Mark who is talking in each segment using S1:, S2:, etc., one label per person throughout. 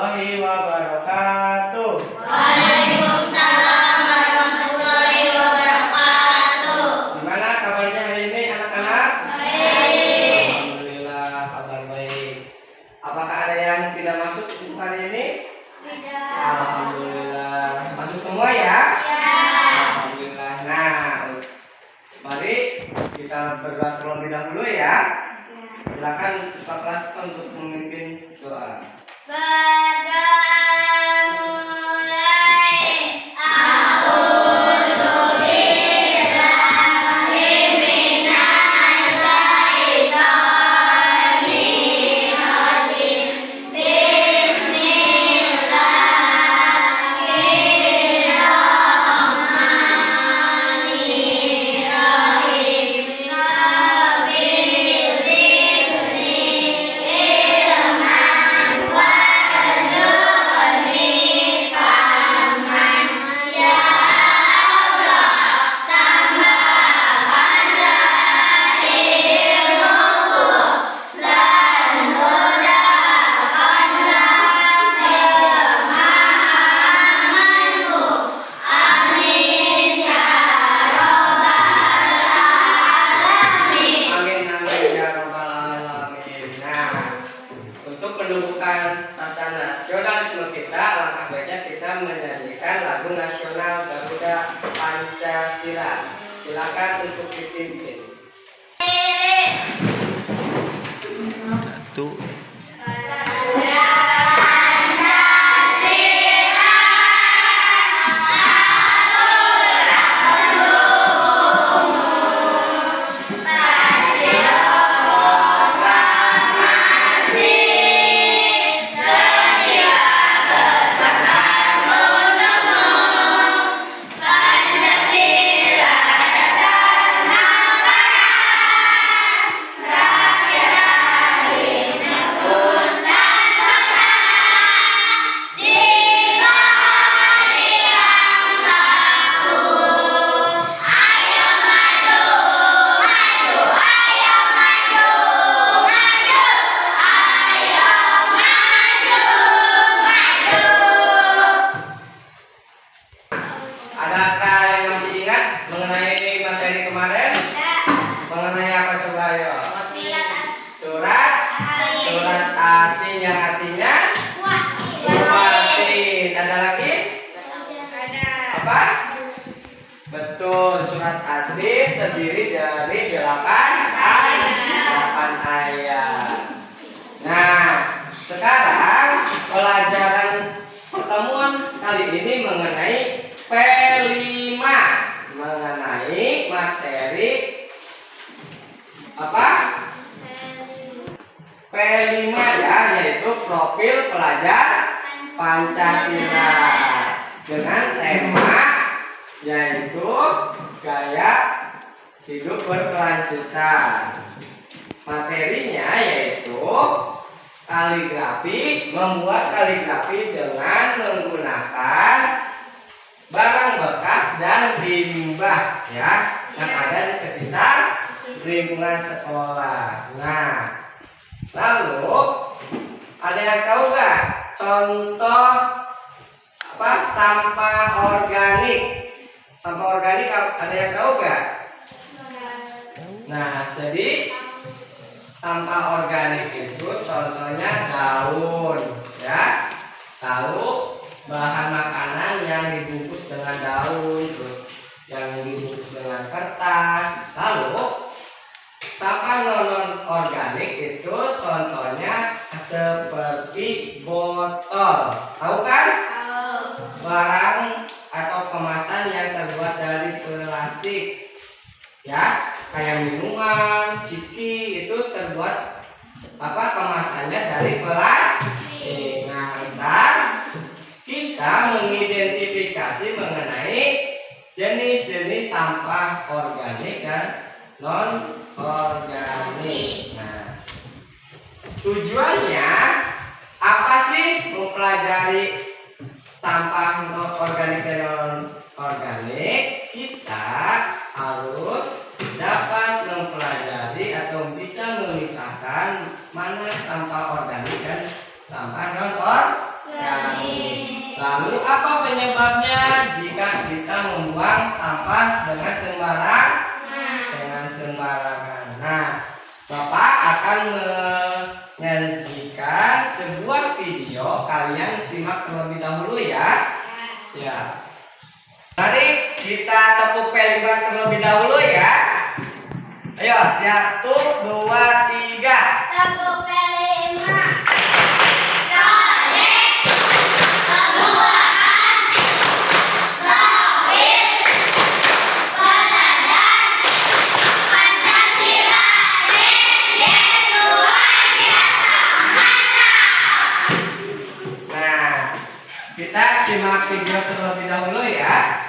S1: warahmatullahi wabarakatuh.
S2: Waalaikumsalam warahmatullahi wabarakatuh.
S1: Gimana kabarnya hari ini anak-anak?
S2: Baik.
S1: Alhamdulillah kabar baik. Apakah ada yang tidak masuk untuk hari ini?
S2: Tidak.
S1: Alhamdulillah masuk semua ya?
S2: Ya.
S1: Alhamdulillah. Nah, mari kita berdoa terlebih dahulu ya. Silakan Pak Kelas untuk memimpin doa. Untuk penumbukan rasa nasionalisme kita, langkah baiknya kita menyanyikan lagu nasional Garuda Pancasila. Silakan untuk dipimpin. Tuh. Adakah yang masih ingat mengenai materi kemarin? Mengenai apa coba ayo? Surat Atin yang artinya kuatin. Ada lagi? Apa? Betul, surat Atin terdiri dari 8 ayat. Nah, sekarang pelajaran pertemuan kali ini mengenai P5, mengenai materi apa? P5 ya, yaitu profil pelajar Pancasila dengan tema yaitu gaya hidup berkelanjutan. Materinya yaitu kaligrafi, membuat kaligrafi dengan menggunakan barang bekas dan limbah ya yang ada di sekitar lingkungan sekolah. Nah, lalu ada yang tahu nggak contoh apa sampah organik? Sampah organik ada yang tahu nggak? Nah, jadi sampah organik itu contohnya daun ya, lalu bahan makanan yang dibungkus dengan daun, terus yang dibungkus dengan kertas. Lalu sampah non organik itu contohnya seperti botol, tahu kan? Barang atau kemasan yang terbuat dari plastik ya, kayak minuman, ciki itu terbuat apa kemasannya dari plastik. Nah, kita mengidentifikasi mengenai jenis-jenis sampah organik dan non organik. Nah, tujuannya apa sih mempelajari sampah non organik dan non organik? Kita harus dapat mempelajari atau bisa memisahkan mana sampah organik dan sampah non organik.
S2: organik.
S1: Lalu apa penyebabnya jika kita membuang sampah dengan sembarangan? Nah, Bapak akan menyajikan sebuah video. Kalian simak terlebih dahulu ya. Ya. Mari kita tepuk peliban terlebih dahulu ya. Ayo, 1, 2, 3.
S2: Tepuk pelima. Proyek pembuangan profil pelajar Pancasila Residen luar biasa mantap.
S1: Nah, kita simak video terlebih dahulu ya.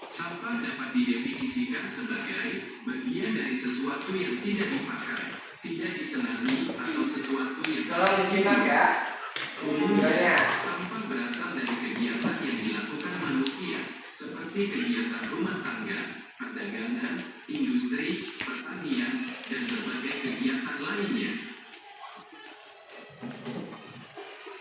S3: Sampah dapat didefinisikan sebagai bagian dari sesuatu yang tidak dipakai, tidak disenangi, atau sesuatu yang
S1: Tolong disimak ya.
S3: Umumnya, sampah berasal dari kegiatan yang dilakukan manusia, seperti kegiatan rumah tangga, perdagangan, industri, pertanian, dan berbagai kegiatan lainnya.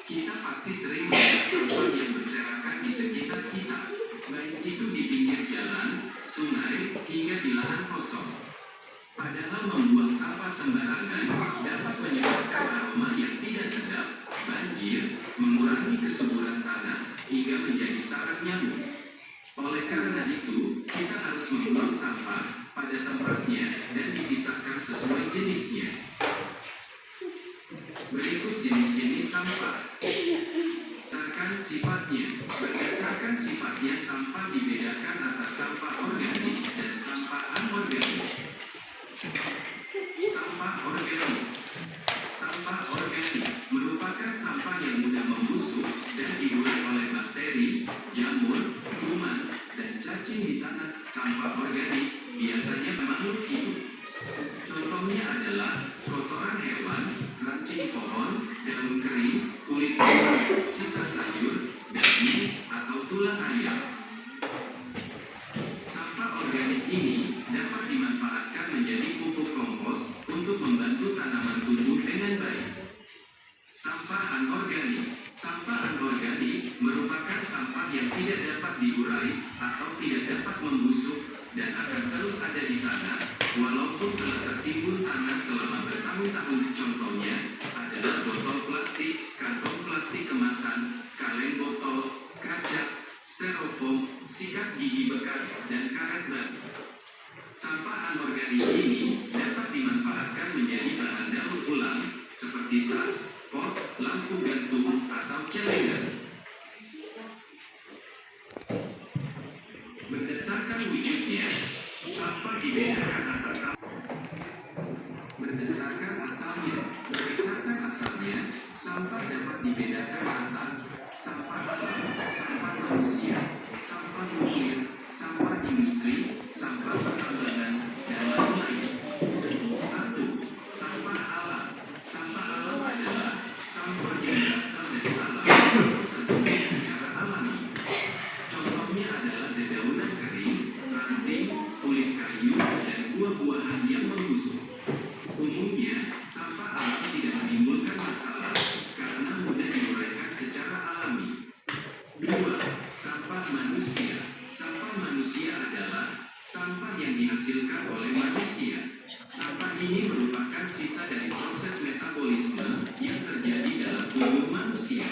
S3: Kita pasti sering melihat sampah yang berserakan di sekitar kita, baik itu di pinggir jalan, sungai, hingga di lahan kosong. Padahal membuang sampah sembarangan dapat menyebabkan aroma yang tidak sedap, banjir, mengurangi kesuburan tanah, hingga menjadi sarang nyamuk. Oleh karena itu, kita harus membuang sampah pada tempatnya dan dipisahkan sesuai jenisnya. Berikut jenis-jenis sampah. Berdasarkan sifatnya, sampah dibedakan atas sampah organik dan sampah anorganik. Sampah organik. Sampah organik merupakan sampah yang mudah membusuk dan diurai oleh bakteri, jamur, kuman, dan cacing di tanah. Sampah organik biasanya makhluk hidup. Contohnya adalah kotoran hewan, ranting pohon, daun kering, kulit buah, sisa sayur, daging, atau tulang ayam. Sampah organik ini dapat dimanfaatkan menjadi pupuk kompos untuk membantu tanaman tumbuh dengan baik. Sampah anorganik. Sampah anorganik merupakan sampah yang tidak dapat diurai atau tidak dapat membusuk dan akan terus ada di tanah walaupun telah tertimbun tanah selama bertahun-tahun. Contohnya adalah botol plastik, kantong plastik kemasan, kaleng botol, kaca, styrofoam, sikat gigi bekas, dan karet batu. Sampah anorganik ini dapat dimanfaatkan menjadi bahan daur ulang seperti tas, pot, lampu gantung, atau celengan. Berdasarkan wujudnya, sampah dibedakan atas berdasarkan asalnya, sampah dapat dibedakan atas sampah alam, sampah manusia, sampah nuklir, sampah industri, sampah pertambangan, dan lain-lain. 1. Sampah alam. Sampah alam adalah sampah yang berasal dari alam atau terbentuk secara alami. Contohnya adalah dedaunan kering, ranting, kulit kayu, dan buah-buahan yang membusuk. Umumnya, sampah alam tidak menimbulkan masalah karena mudah diuraikan secara alami. 2. Sampah manusia. Sampah manusia adalah sampah yang dihasilkan oleh manusia. Sampah ini merupakan sisa dari proses metabolisme yang terjadi dalam tubuh manusia.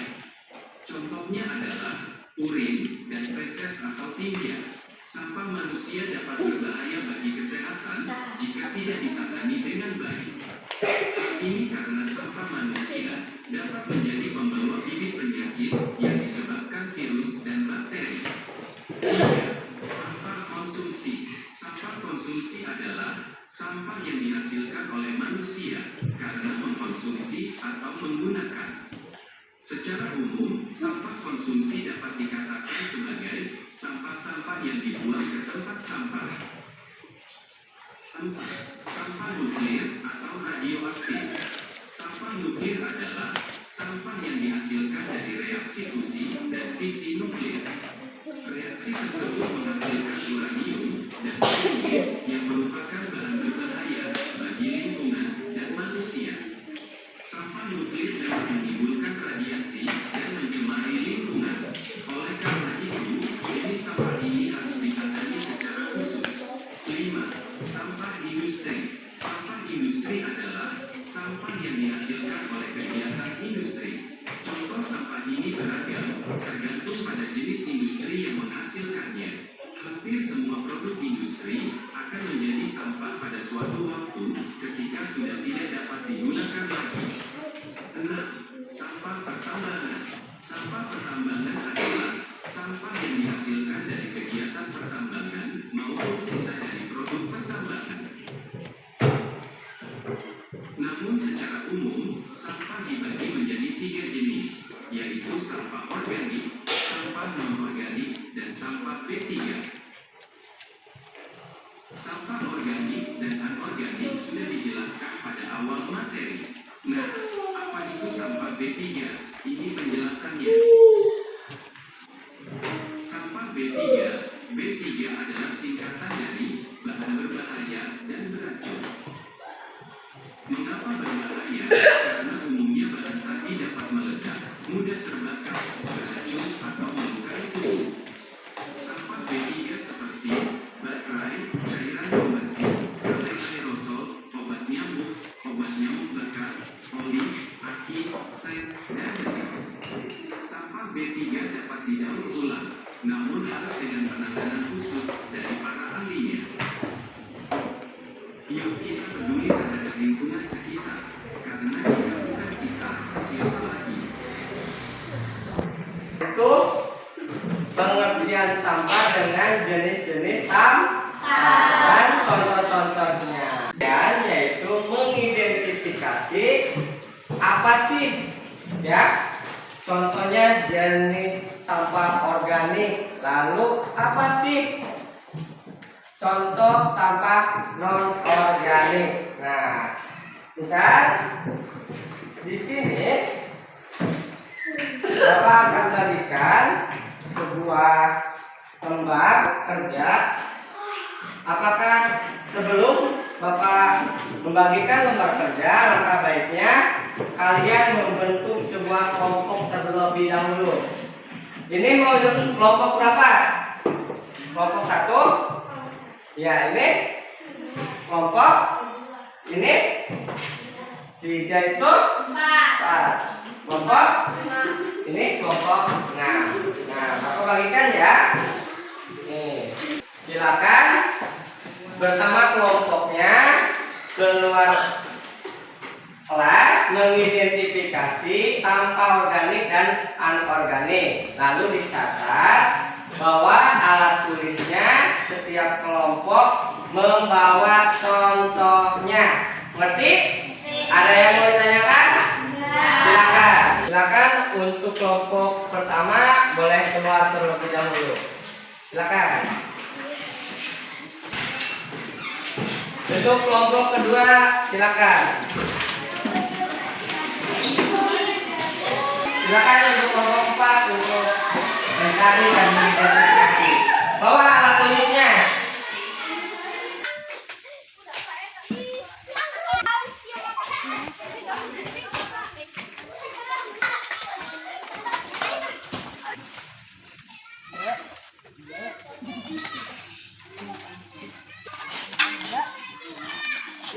S3: Contohnya adalah urin dan feses atau tinja. Sampah manusia dapat berbahaya bagi kesehatan jika tidak ditangani dengan baik. Hal ini karena sampah manusia dapat menjadi pembawa bibit penyakit yang disebabkan virus dan bakteri. 3. Sampah konsumsi. Sampah konsumsi adalah sampah yang dihasilkan oleh manusia karena mengkonsumsi atau menggunakan. Secara umum, sampah konsumsi sampah yang dibuang ke tempat sampah. 4. Sampah nuklir atau radioaktif. Sampah nuklir adalah sampah yang dihasilkan dari reaksi fusi dan fisi nuklir. Reaksi tersebut menghasilkan uranium dan barium yang merupakan bahan berbahaya bagi lingkungan dan manusia. Sampah nuklir dapat menimbulkan radiasi dan mencemari lingkungan. Oleh karena itu, jenis sampah ini harus ditangani secara khusus. 5. Sampah industri. Sampah industri adalah sampah yang dihasilkan oleh kegiatan industri. Contoh sampah ini beragam, tergantung pada jenis industri yang menghasilkannya. Hampir semua produk industri akan menjadi sampah pada suatu waktu ketika sudah tidak dapat digunakan lagi. 6. Sampah pertambangan. Sampah pertambangan adalah sampah yang dihasilkan dari kegiatan pertambangan maupun sisa dari produk pertambangan. Namun secara umum, sampah dibagi menjadi 3 jenis, yaitu sampah organik, sampah non-organik, dan sampah B3. Sampah organik dan anorganik sudah dijelaskan pada awal materi. Nah, apa itu sampah B3? Ini penjelasannya. Sampah B3. B3 adalah singkatan dari bahan berbahaya dan beracun. Mengapa berbahaya? Karena umumnya bahan tadi dapat meledak, mudah terbakar, beracun, atau melukai tubuh. Sampah B3 seperti baterai, cairan pembersih, kaleng aerosol, obat nyamuk bakar, oli, aki, set, dan besi. Sampah B3 dapat didaur ulang, namun harus dengan penanganan khusus dari para ahlinya. Yuk kita peduli terhadap lingkungan sekitar, karena jika bukan kita, siapa lagi?
S1: Itu pengertian sampah dengan jenis-jenis sampah dan contoh-contohnya. Dan yaitu mengidentifikasi apa sih ya? Contohnya jenis sampah organik. Lalu apa sih contoh sampah non organik? Nah, dan di sini Bapak akan berikan sebuah lembar kerja. Apakah sebelum Bapak membagikan lembar kerja, langkah baiknya kalian membentuk sebuah kelompok terlebih dahulu. Ini mau kelompok berapa? Kelompok 1? Ya, ini kelompok ini 3 itu 4. Kelompok ini kelompok 6. Nah, Bapak bagikan ya. Nih, silakan bersama kelompoknya keluar kelas mengidentifikasi sampah organik dan anorganik. Lalu dicatat bahwa alat tulisnya setiap kelompok membawa contohnya. Ngerti? Ada yang mau ditanyakan? Silakan untuk kelompok pertama boleh keluar terlebih dahulu. Silakan. Untuk kelompok kedua silakan. Silakan untuk kelompok 4 untuk mencari dan mengidentifikasi. Bawa alat tulisnya.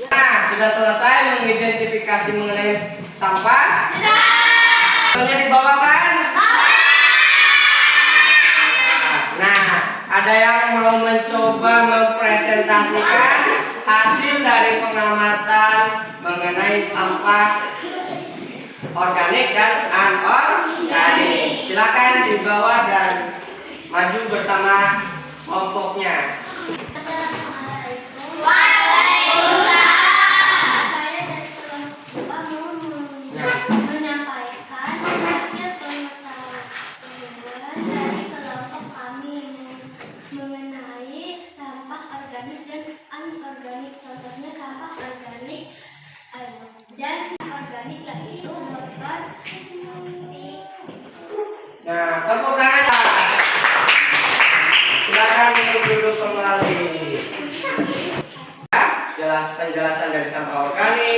S1: Nah, sudah selesai mengidentifikasi mengenai sampah? Sudah dibawakan? Nah, ada yang mau mencoba mempresentasikan hasil dari pengamatan mengenai sampah organik dan anorganik? Silakan dibawa dan maju bersama kelompoknya.
S2: Saya dari kelompok A mau menyampaikan hasil pengetahuan dari kelompok kami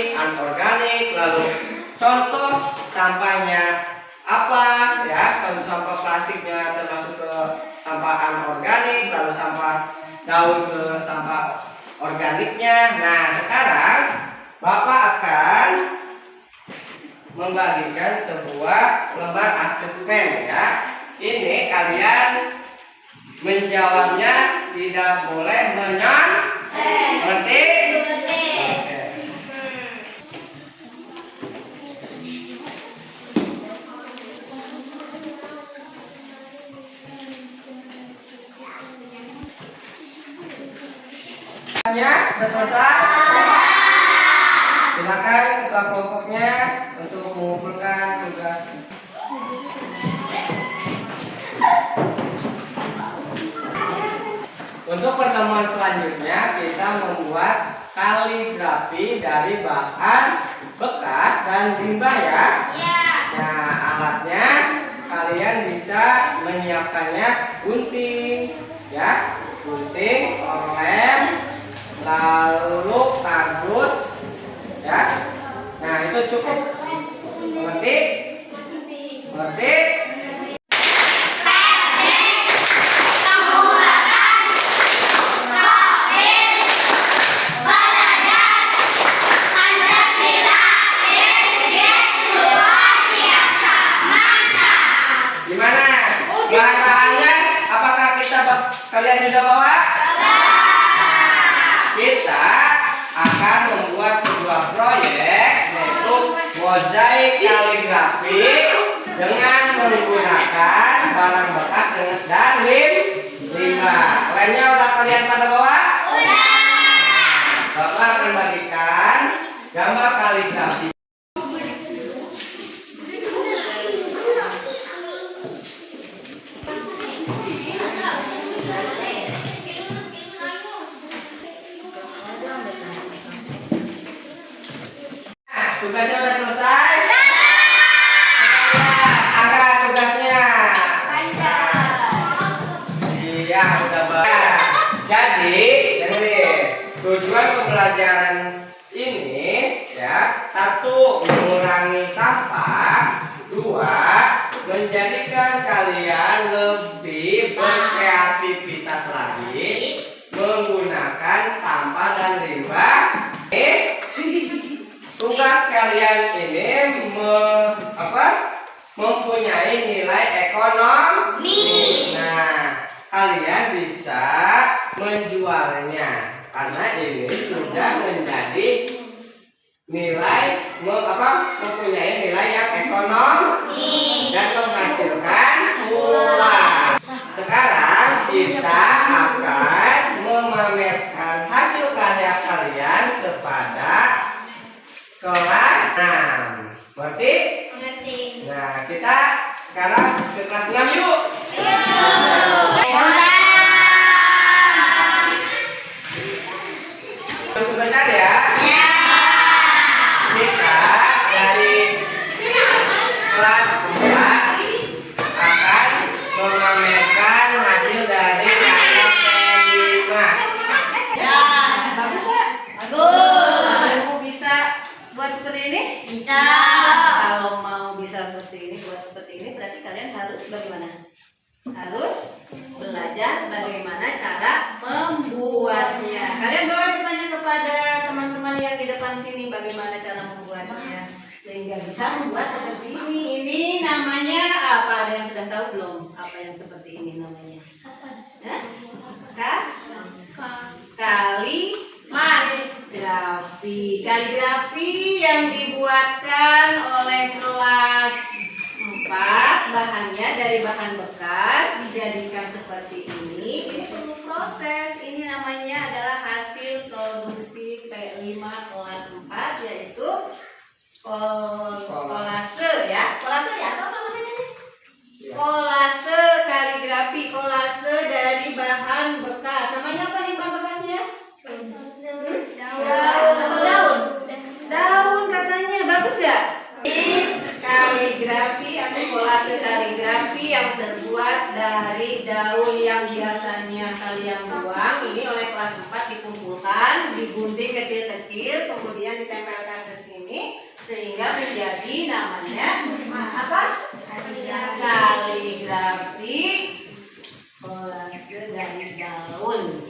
S1: organik, anorganik, lalu contoh sampahnya apa ya, kalau sampah plastiknya termasuk ke sampah anorganik, lalu sampah daun ke sampah organiknya. Nah, sekarang Bapak akan membagikan sebuah lembar asesmen ya. Ini kalian menjawabnya tidak boleh mengerti? Oke. Sudah selesai? Silakan ketua kelompoknya untuk mengumpulkan tugas. Untuk pertemuan selanjutnya kita membuat kaligrafi dari bahan bekas dan limbah ya. Nah, alatnya kalian bisa menyiapkannya gunting ya, gunting, lem, lalu kardus ya. Nah, itu cukup. Mengerti? Mengerti? Gimana? Bahan-bahannya apakah kalian sudah bawa? Kita akan membuat sebuah proyek yaitu mozaik kaligrafi dengan menggunakan barang bekas dan limbah. Lemnya udah kalian pada bawa? Bapak akan bagikan gambar kaligrafi. Tugasnya udah selesai? Angkat tugasnya. Iya, udah baik. Jadi, tujuan pembelajaran ini ya, 1. Mengurangi sampah, 2. Menjadikan kalian lebih berkreativitas lagi menggunakan sampah dan limbah. Tugas kalian ini mempunyai nilai ekonomi. Nah, kalian bisa menjualnya karena ini sudah menjadi nilai mempunyai nilai yang ekonomi dan menghasilkan uang. Sekarang kita akan memamerkan hasil karya kalian kepada kelas 6. Berarti? Nah, kita sekarang ke kelas 6 yuk. Sebentar ya. Kita dari kelas 4 akan memamerkan hasil dari karya kelima.
S4: Bagus ya? Kamu bisa buat seperti ini?
S2: Bisa.
S4: Kalau mau bisa seperti ini, buat seperti ini, berarti kalian harus bagaimana? Harus belajar bagaimana cara membuatnya. Kalian boleh bertanya kepada teman-teman yang di depan sini bagaimana cara membuatnya sehingga bisa membuat seperti ini. Ini namanya apa? Ada yang sudah tahu belum? Apa yang seperti ini namanya? Kaligrafi yang dibuatkan oleh kelas 4, bahannya dari bahan bekas dijadikan seperti ini. Ini perlu proses. Ini namanya adalah hasil produksi P5 kelas 4, yaitu kolase ya. Kolase ya, atau apa namanya? Kolase kaligrafi, kolase dari bahan bekas. Namanya apa nih bahan bekasnya? Daun katanya. Bagus gak? Ini kaligrafi atau kolase kaligrafi yang terbuat dibuat dari daun yang biasanya kalian buang. Ini oleh kelas 4 dikumpulkan, digunting kecil-kecil, kemudian ditempelkan ke sini sehingga menjadi namanya apa? Kaligrafi kolase dari daun.